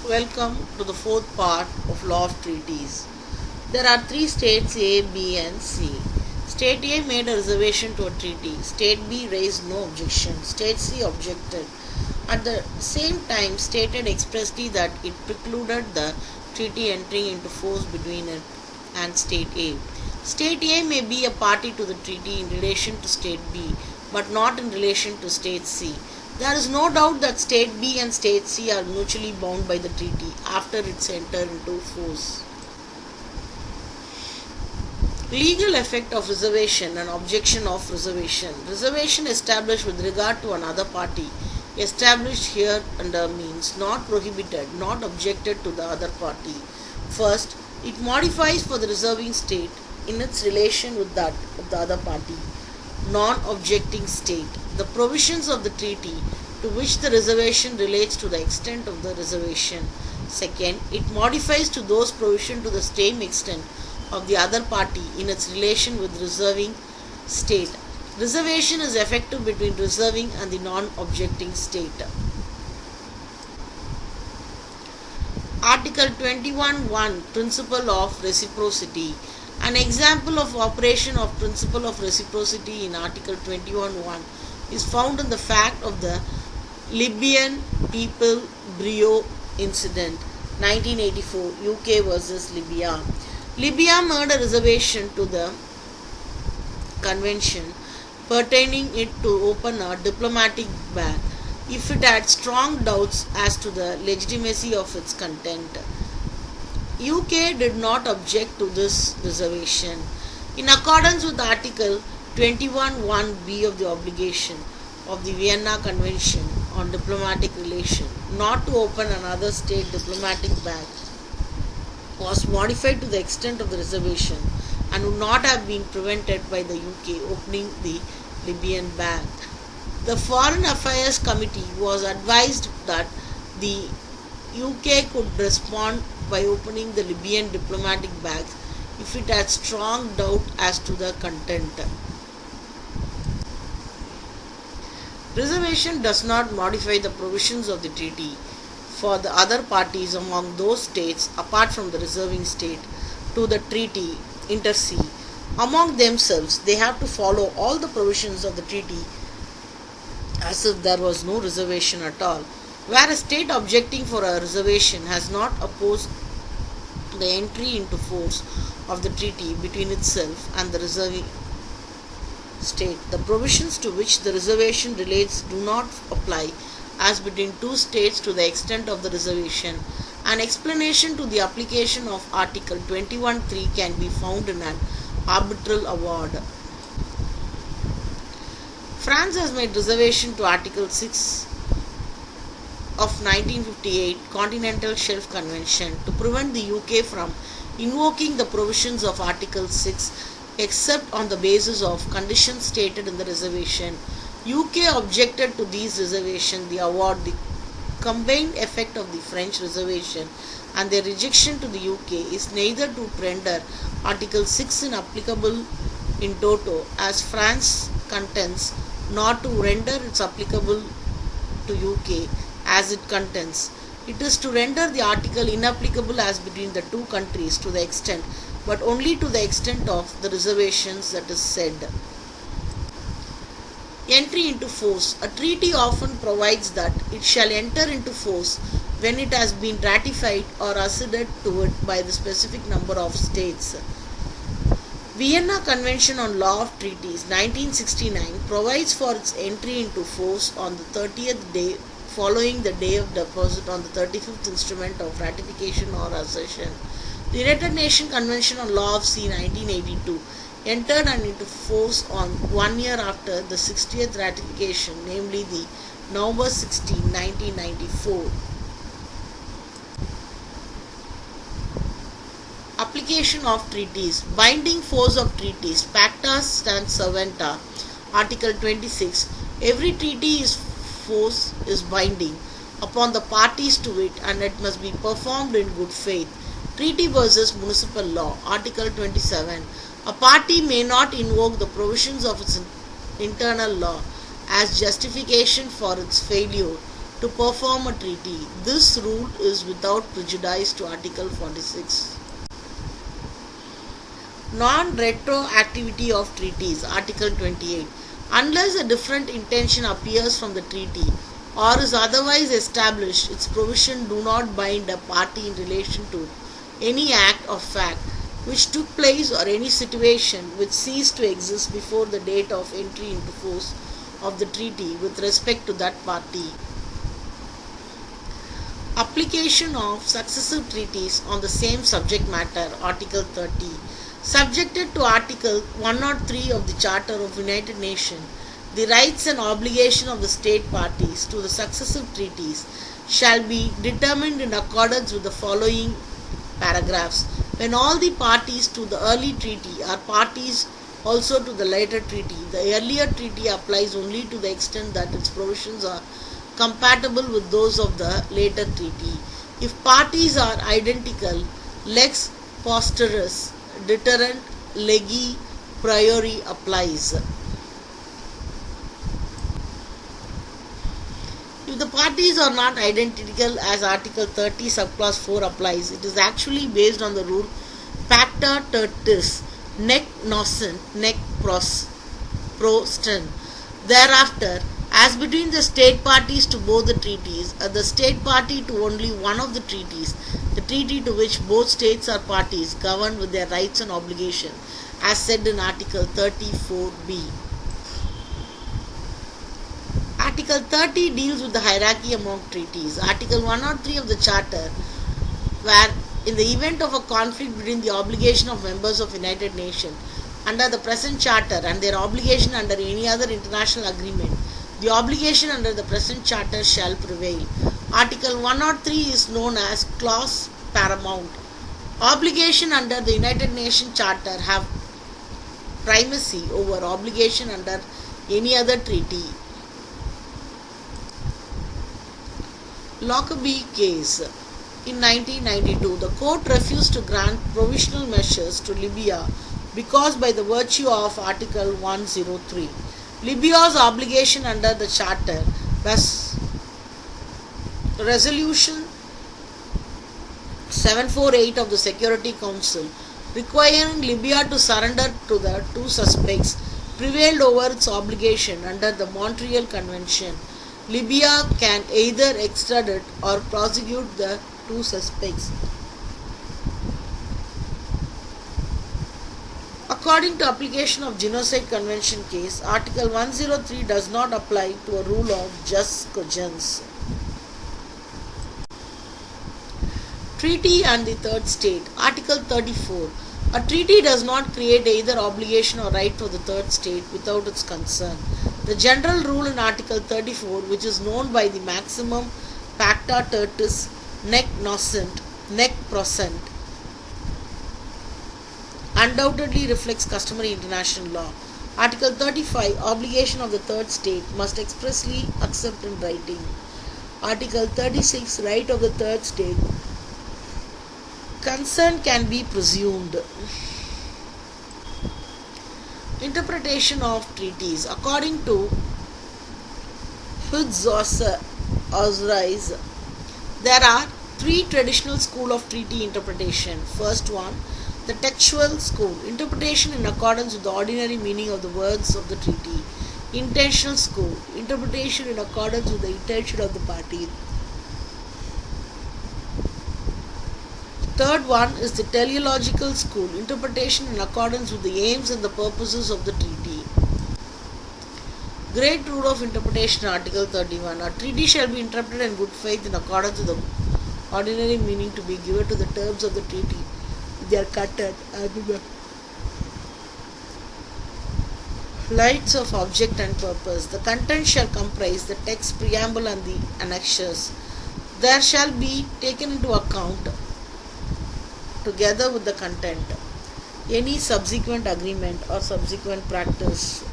Welcome to the fourth part of Law of Treaties. There are three states A, B, and C. State A made a reservation to a treaty. State B raised no objection. State C objected. At the same time, stated expressly that it precluded the treaty entering into force between it and State A. State A may be a party to the treaty in relation to State B, but not in relation to State C. There is no doubt that State B and State C are mutually bound by the treaty after its entry into force. Legal effect of reservation and objection of reservation. Reservation established with regard to another party, established here under means not prohibited, not objected to the other party. First, it modifies for the reserving state in its relation with that of the other party, non-objecting state, the provisions of the treaty to which the reservation relates to the extent of the reservation. Second, it modifies to those provisions to the same extent of the other party in its relation with reserving state. Reservation is effective between reserving and the non-objecting state. Article 21(1) Principle of Reciprocity. An example of operation of principle of reciprocity in Article 21(1) is found in the fact of the Libyan people Brio incident, 1984, UK versus Libya. Libya made a reservation to the convention pertaining it to open a diplomatic bag if it had strong doubts as to the legitimacy of its content. UK did not object to this reservation. In accordance with Article 21(1)(b) of the obligation of the Vienna Convention on Diplomatic Relations not to open another state diplomatic bag was modified to the extent of the reservation and would not have been prevented by the UK opening the Libyan bag. The Foreign Affairs Committee was advised that the UK could respond by opening the Libyan diplomatic bags if it had strong doubt as to the content. Reservation does not modify the provisions of the treaty for the other parties among those states apart from the reserving state to the treaty inter se. Among themselves, they have to follow all the provisions of the treaty as if there was no reservation at all. Where a state objecting for a reservation has not opposed the entry into force of the treaty between itself and the reserving state, the provisions to which the reservation relates do not apply as between two states to the extent of the reservation. An explanation to the application of Article 21(3) can be found in an arbitral award. France has made reservation to Article 6 of 1958 Continental Shelf Convention to prevent the UK from invoking the provisions of Article 6 except on the basis of conditions stated in the reservation. UK objected to these reservations. The award, the combined effect of the French reservation and their rejection to the UK is neither to render Article 6 inapplicable in toto as France contends, nor to render it applicable to UK as it contends. It is to render the article inapplicable as between the two countries to the extent, but only to the extent of the reservations that is said. Entry into force. A treaty often provides that it shall enter into force when it has been ratified or acceded to it by the specific number of states. Vienna Convention on Law of Treaties 1969 provides for its entry into force on the 30th day following the day of deposit on the 35th instrument of ratification or accession. The United Nations Convention on Law of Sea 1982 entered into force on 1 year after the 60th ratification, namely the November 16, 1994. Application of treaties. Binding force of treaties. Pacta sunt servanda. Article 26. Every treaty is force is binding upon the parties to it and it must be performed in good faith. Treaty versus municipal law. Article 27. A party may not invoke the provisions of its internal law as justification for its failure to perform a treaty. This rule is without prejudice to Article 46. Non-retroactivity of treaties, Article 28. Unless a different intention appears from the treaty or is otherwise established, its provisions do not bind a party in relation to any act or fact which took place or any situation which ceased to exist before the date of entry into force of the treaty with respect to that party. Application of successive treaties on the same subject matter, Article 30. Subjected to Article 103 of the Charter of United Nations, the rights and obligations of the state parties to the successive treaties shall be determined in accordance with the following paragraphs. When all the parties to the early treaty are parties also to the later treaty, the earlier treaty applies only to the extent that its provisions are compatible with those of the later treaty. If parties are identical, lex posteris deterrent legi priori applies. If the parties are not identical, as Article 30 subclause 4 applies, it is actually based on the rule pacta tertis nec nocent nec prostem. Thereafter, as between the state parties to both the treaties, the state party to only one of the treaties, the treaty to which both states are parties governed with their rights and obligations, as said in Article 34b. Article 30 deals with the hierarchy among treaties. Article 103 of the Charter, where in the event of a conflict between the obligation of members of United Nations under the present Charter and their obligation under any other international agreement, the obligation under the present Charter shall prevail. Article 103 is known as clause paramount. Obligation under the United Nations Charter have primacy over obligation under any other treaty. Lockerbie case. In 1992, the court refused to grant provisional measures to Libya because by the virtue of Article 103, Libya's obligation under the Charter was Resolution 748 of the Security Council requiring Libya to surrender to the two suspects prevailed over its obligation under the Montreal Convention. Libya can either extradite or prosecute the two suspects. According to application of Genocide Convention case, Article 103 does not apply to a rule of jus cogens. Treaty and the third state. Article 34. A treaty does not create either obligation or right for the third state without its consent. The general rule in Article 34, which is known by the maximum pacta tertis nec nocent nec prosent, undoubtedly reflects customary international law. Article 35. Obligation of the third state must expressly accept in writing. Article 36. Right of the third state. Consent can be presumed. Interpretation of treaties. According to Fitz-Osrize, there are three traditional schools of treaty interpretation. First one, the textual school, interpretation in accordance with the ordinary meaning of the words of the treaty. Intentional school, interpretation in accordance with the intention of the party. Third one is the teleological school, interpretation in accordance with the aims and the purposes of the treaty. Great rule of interpretation, Article 31. A treaty shall be interpreted in good faith in accordance with the ordinary meaning to be given to the terms of the treaty, their content, and the lights of object and purpose. The content shall comprise the text, preamble, and the annexures. There shall be taken into account, together with the content, any subsequent agreement or subsequent practice